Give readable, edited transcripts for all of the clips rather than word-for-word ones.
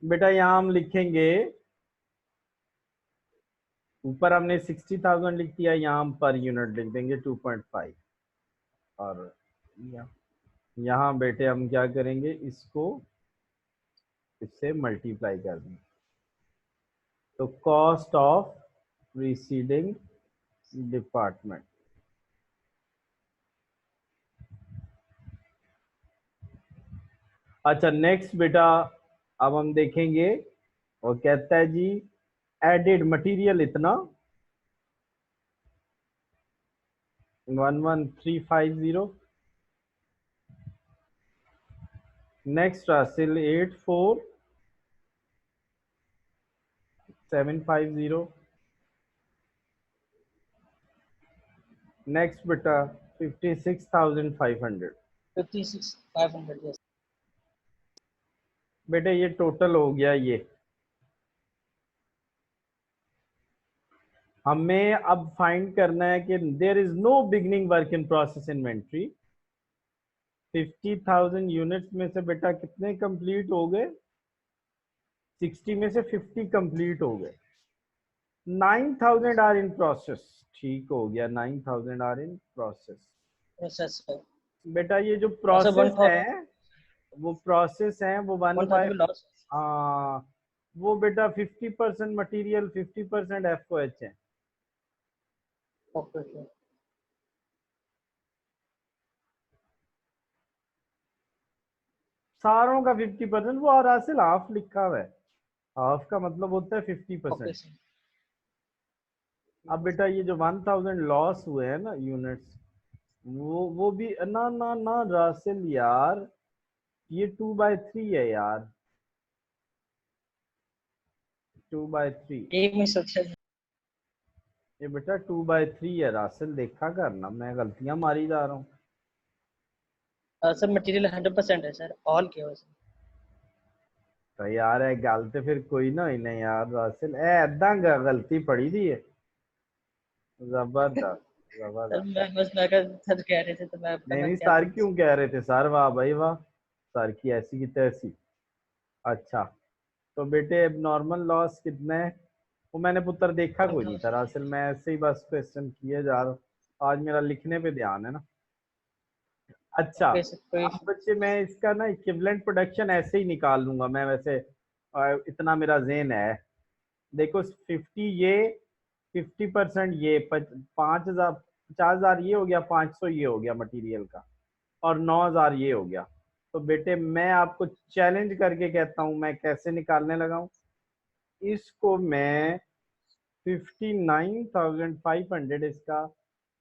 बेटा यहाँ हम लिखेंगे, ऊपर हमने 60,000 लिख दिया, यहाँ हम पर यूनिट लिख देंगे 2.5। और यहाँ बेटे हम क्या करेंगे, इसको इससे मल्टीप्लाई कर देंगे। तो कॉस्ट ऑफ प्रीसीडिंग डिपार्टमेंट। अच्छा नेक्स्ट बेटा, अब हम देखेंगे, वो कहता है जी एडेड मटेरियल इतना 11350। नेक्स्ट रासिल 84750। नेक्स्ट बेटा 56,500। 56,500 yes. बेटे ये टोटल हो गया। ये हमें अब फाइंड करना है कि there is no beginning work in process inventory. 50,000 units में से बेटा कितने कंप्लीट हो गए, 60 में से 50 कंप्लीट हो गए। 9,000 आर इन प्रोसेस। ठीक हो गया, 9,000 आर इन प्रोसेस। Process है। बेटा ये जो अच्छा प्रोसेस 1,000 है, वो प्रोसेस है वो 1,000 लॉस। हाँ, वो बेटा 50% मटेरियल 50% एफओएच है। Okay okay. सारों का 50%, वो और हासिल हाफ लिखा हुआ है। हाफ का मतलब होता है ओके 50%। सर। अब बेटा ये जो 1,000 लॉस हुए हैं ना यूनिट्स, वो भी ना ना ना रासिल यार, ये 2/3 है यार, 2/3। एक में सोचा ये बेटा 2/3 है रासिल, देखा करना, मैं गलतियां मारी जा रहा हूँ। सर मटेरियल 100% है सर, ऑल क्या हो सर। तो यार है गल तो फिर कोई ना इन्हें यार रासिल ऐदा गलती पड़ी दी है। जबरदस्त सर जबरदस्त। मैं बस मैं सर कह रहे थे तो मैं नहीं मैं नहीं क्या सर बोलूं। क्यों कह रहे थे सर, वाह भाई वाह, सर की ऐसी की तैसी। अच्छा तो बेटे अब नॉर्मल लॉस कितना है, वो मैंने पुत्र देखा कोई नहीं 1,000। था असल, मैं ऐसे ही बस क्वेश्चन किए जा रहा हूँ, आज मेरा लिखने पे ध्यान है ना। अच्छा ओके सर कोई अब बच्चे मैं इसका ना इक्विवेलेंट प्रोडक्शन ऐसे ही निकाल लूंगा मैं वैसे, इतना मेरा ज़हन है। देखो 50 ये, 50% ये, 5,000 50,000 ये हो गया, 500 ये हो गया मटेरियल का, और 9,000 ये हो गया। तो बेटे मैं आपको चैलेंज करके कहता हूं, मैं कैसे निकालने लगा हूं इसको, मैं 59,500 इसका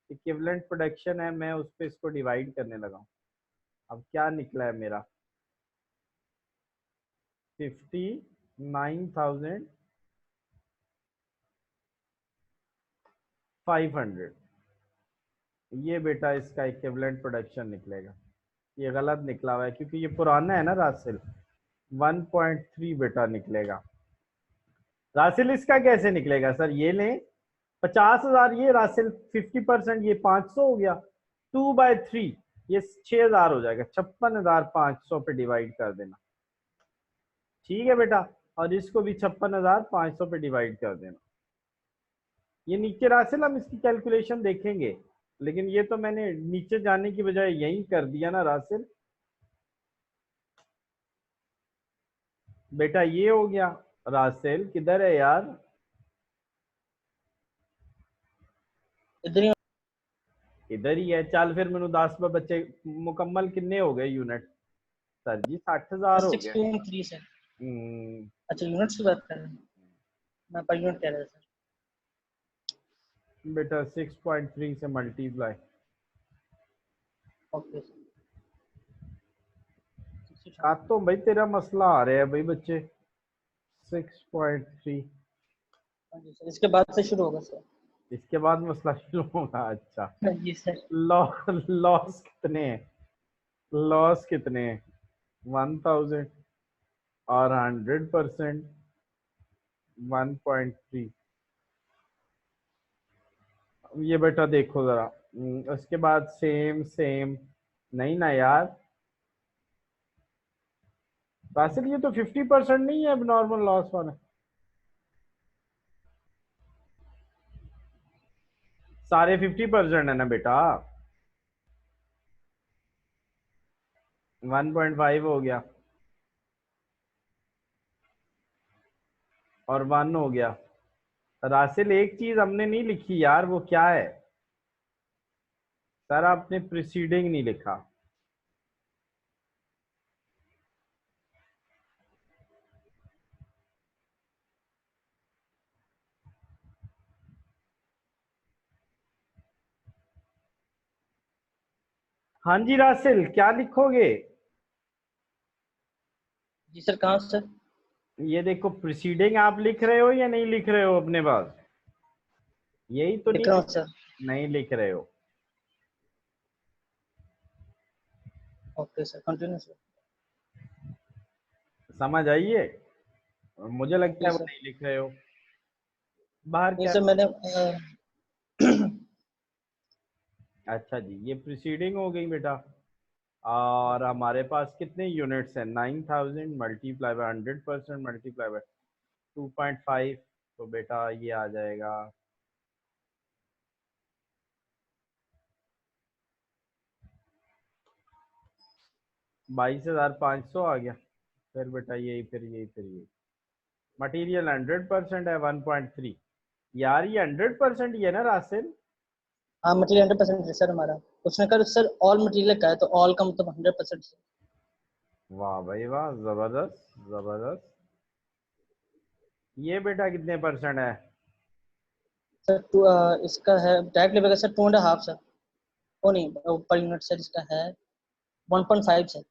इक्विवेलेंट प्रोडक्शन है, मैं उस पर इसको डिवाइड करने लगा हूं। अब क्या निकला है मेरा, 59,500, ये बेटा इसका इक्विवेलेंट प्रोडक्शन निकलेगा। ये गलत निकला हुआ है क्योंकि ये पुराना है ना रासिल, 1.3 बेटा निकलेगा। रासिल इसका कैसे निकलेगा सर, ये लें 50,000 ये रासिल, 50% ये 500 हो गया, 2/3 ये 6,000 हो जाएगा, 56,500 पे डिवाइड कर देना। ठीक है बेटा, और इसको भी 56,500 पे डिवाइड कर देना। ये नीचे रासिल हम इसकी कैलकुलेशन देखेंगे, लेकिन ये तो मैंने नीचे जाने की बजाय यही कर दिया ना रासिल। बेटा ये हो गया, रासेल किधर है यार, इधर ही। इधर ही है। चल फिर मैनू 10 बच्चे मुकम्मल किन्ने हो गए यूनिट, सर जी 60,000 हो गए। 6.3 सर। हम्म, अच्छा यूनिट्स की बात कर रहे हैं, मैं पर यूनिट कह रहा था बेटा 6.3 से मल्टीप्लाई, सर। Okay sir. तो भाई तेरा मसला आ रहा है भाई बच्चे, 6.3 हाँ जी सर, इसके बाद से शुरू होगा सर। इसके बाद मसला शुरू होगा। अच्छा हाँ जी सर। लॉस कितने हैं, लॉस कितने हैं, 1,000 और 100% 1.3। ये बेटा देखो जरा, उसके बाद सेम सेम, नहीं ना यार, रासिल ये तो 50% नहीं है अब नॉर्मल लॉस वाला, सारे 50% है ना बेटा। 1.5 हो गया और 1 हो गया। रासिल एक चीज हमने नहीं लिखी यार, वो क्या है? सर आपने प्रीसीडिंग नहीं लिखा। हाँ जी रासिल, क्या लिखोगे? जी सर, कहाँ सर? ये देखो, प्रीसीडिंग आप लिख रहे हो या नहीं लिख रहे हो अपने पास? यही तो लिख नहीं रहा हूँ लिख, सर। नहीं लिख रहे हो। Okay sir, continue sir. समझ आइए, मुझे लगता जी है वो सर। नहीं लिख रहे हो। बाहर नहीं क्या? सर, मैंने अच्छा जी, ये प्रीसीडिंग हो गई बेटा। और हमारे पास कितने यूनिट्स हैं? 9000 मल्टीप्लाई बाय 100% मल्टीप्लाई बाय 2.5, तो बेटा ये आ जाएगा 22,500 आ गया। फिर बेटा यही, फिर यही, फिर यही। मटेरियल 100% है 1.3। यार ये 100% ही है ना रासिल? हाँ, मटेरियल 100% है सर हमारा। उसने कहा सर ऑल मटेरियल का है, तो ऑल का मतलब 100%। वाह भाई वाह, जबरदस्त जबरदस्त। ये बेटा कितने परसेंट है? सर इसका है डायरेक्ट लेबर का सर 2.5 सर। वो नहीं, पर यूनिट सर इसका है 1.5 सर।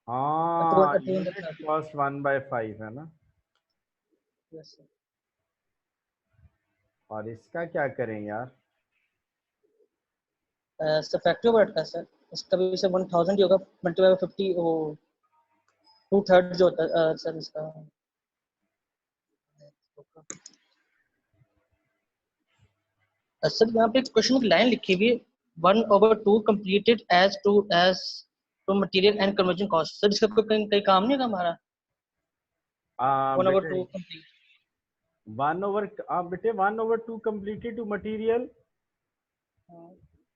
हाँ, टू यूनिट कॉस्ट 1/5 है ना। Yes sir. और इसका क्या करें यार? सर फैक्ट्री ओवरहेड का सर, इसका भी सर 1000 ही होगा, मल्टीप्लाई बाय 50, वो 2/3 जो होता है सर इसका। सर यहाँ पे एक क्वेश्चन की लाइन लिखी हुई है, 1/2 completed as to material and conversion cost। Sir इसका कोई कहीं कहीं काम नहीं होगा हमारा? वन ओवर बेटे टू कंप्लीट। 1/, बेटे 1/2 completed to material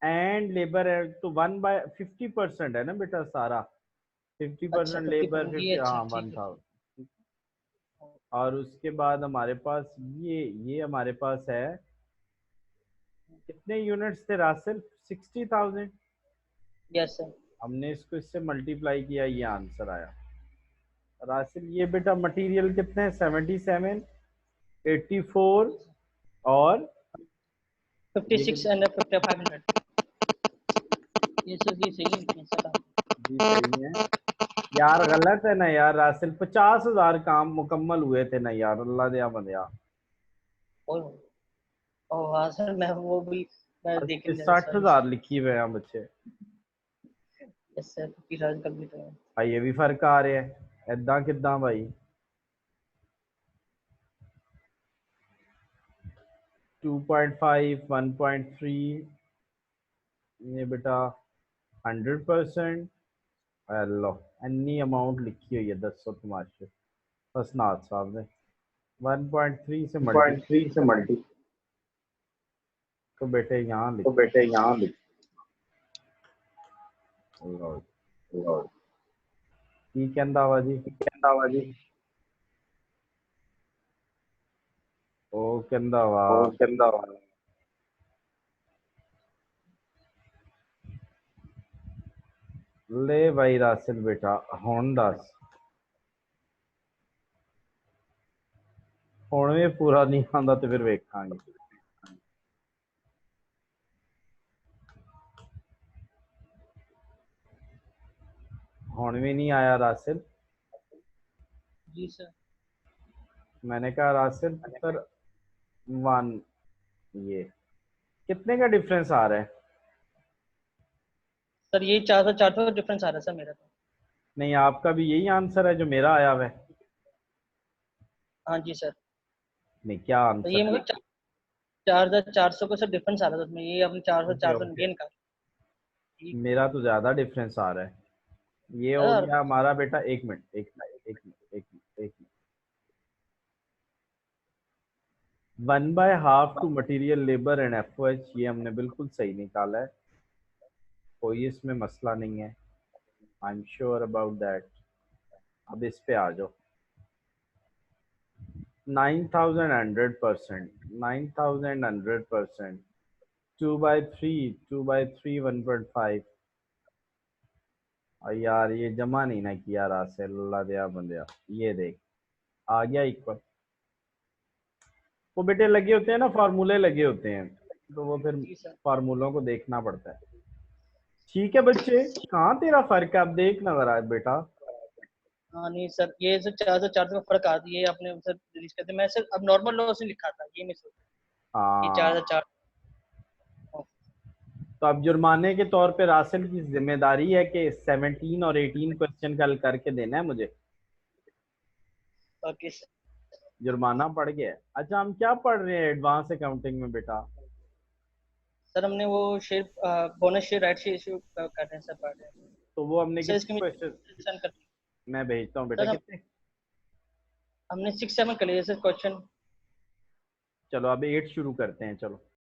and labour है, तो 1/50% है ना बेटा सारा। फिफ्टी अच्छा, परसेंट 50 लेबर, ये 50, अच्छा, हाँ ठीक वन है था। ठीक और उसके बाद हमारे पास ये हमारे पास है, कितने यूनिट्स थे रासिल? 60,000। है। Yes sir. हमने इसको इससे मल्टीप्लाई किया, ये आंसर आया। रासिल ये बेटा मटेरियल कितने हैं? 77, 84 और ये 56 कितने? एंड 500। ये सर ये सही है सर। जी सही है। यार गलत है ना यार रासिल, 50,000 काम मुकम्मल हुए थे ना यार, अल्लाह दिया बंदिया। ओ ओ हाँ सर, मैं वो भी मैं देख और नहीं रहा, साठ सॉरी। हजार लिखी हुए हैं बच्चे। यस सर, 50,000 कंप्लीट है। भाई ये भी फर्क आ रहे हैं, ਏਦਾਂ ਕਿੱਦਾਂ भाई? 2.5, 1.3, ये बेटा 100%। लो, अन्नी अमाउंट लिखी हुई है 10 तमाशे हसनाथ साहब ने। 1.3 से मल्टी, 1.3 से मल्टी, तो बेटे यहाँ तो लिख बेटे यहाँ लिख लो। लो। की कहंदा वा जी? कहता हुआ जी, ਉਹ ਕਹਿੰਦਾ ਵਾ वो कहता हुआ ले भाई रासिल बेटा, ਹੁਣ ਦੱਸ। ਹੁਣ ਵੀ ਪੂਰਾ ਨਹੀਂ ਆਉਂਦਾ ਤੇ ਫਿਰ ਵੇਖਾਂਗੇ। ਹੁਣ भी नहीं आया रासिल। जी सर। मैंने कहा रासिल पुत्र 1, ये कितने का डिफरेंस आ रहा है? सर यही 400 का डिफरेंस आ रहा है सर मेरा तो। नहीं, आपका भी यही आंसर है जो मेरा आया हुआ है? हाँ जी सर। नहीं, क्या तो ये आंसर है? मतलब 4,400 का सर डिफरेंस आ रहा था उसमें, ये अपने 400 ओके 400 ओके, गेन का। ठीक। मेरा तो ज्यादा डिफरेंस आ रहा है। ये हो सर गया हमारा बेटा, एक मिनट एक मिनट एक मिनट एक मिनट एक minute. 1/2 to material labour and FOH, ये हमने बिल्कुल सही निकाला है, कोई इसमें मसला नहीं है, I am sure about that. अब इस पे आ जाओ, 9100%, 9100%, 2/3 1.5। यार ये जमा नहीं ना किया रासेल, अल्लाह दिया बंदिया, ये देख आ गया इक्वल। वो बेटे लगे होते हैं ना, फार्मूले लगे होते हैं, तो वो फिर जी सर। फार्मूलों को देखना पड़ता है। ठीक है बच्चे, कहाँ तेरा फर्क है, अब देख ना जरा बेटा। हाँ नहीं सर, ये सर 4 से 4 में फर्क आ ये आपने सर रिलीज कर दिया। मैं सर अब नॉर्मल लॉ से लिखा था, ये नहीं सोच ये 4 से हाँ 4। तो अब जुर्माने के तौर पे रासेल की जिम्मेदारी है कि 17 और 18 क्वेश्चन का हल करके देना है मुझे। Okay sir. जुर्माना पड़ गया है। अच्छा हम क्या पढ़ रहे हैं एडवांस अकाउंटिंग में बेटा? सर हमने वो share bonus share right share issue कर रहे हैं सर, पढ़ रहे हैं तो वो हमने सर। कितने इसके क्वेश्चन, सेंड कर मैं भेजता हूँ बेटा, सर। कितने? हमने 6 7 कर लिए सर क्वेश्चन। चलो अब 8 शुरू करते हैं, चलो।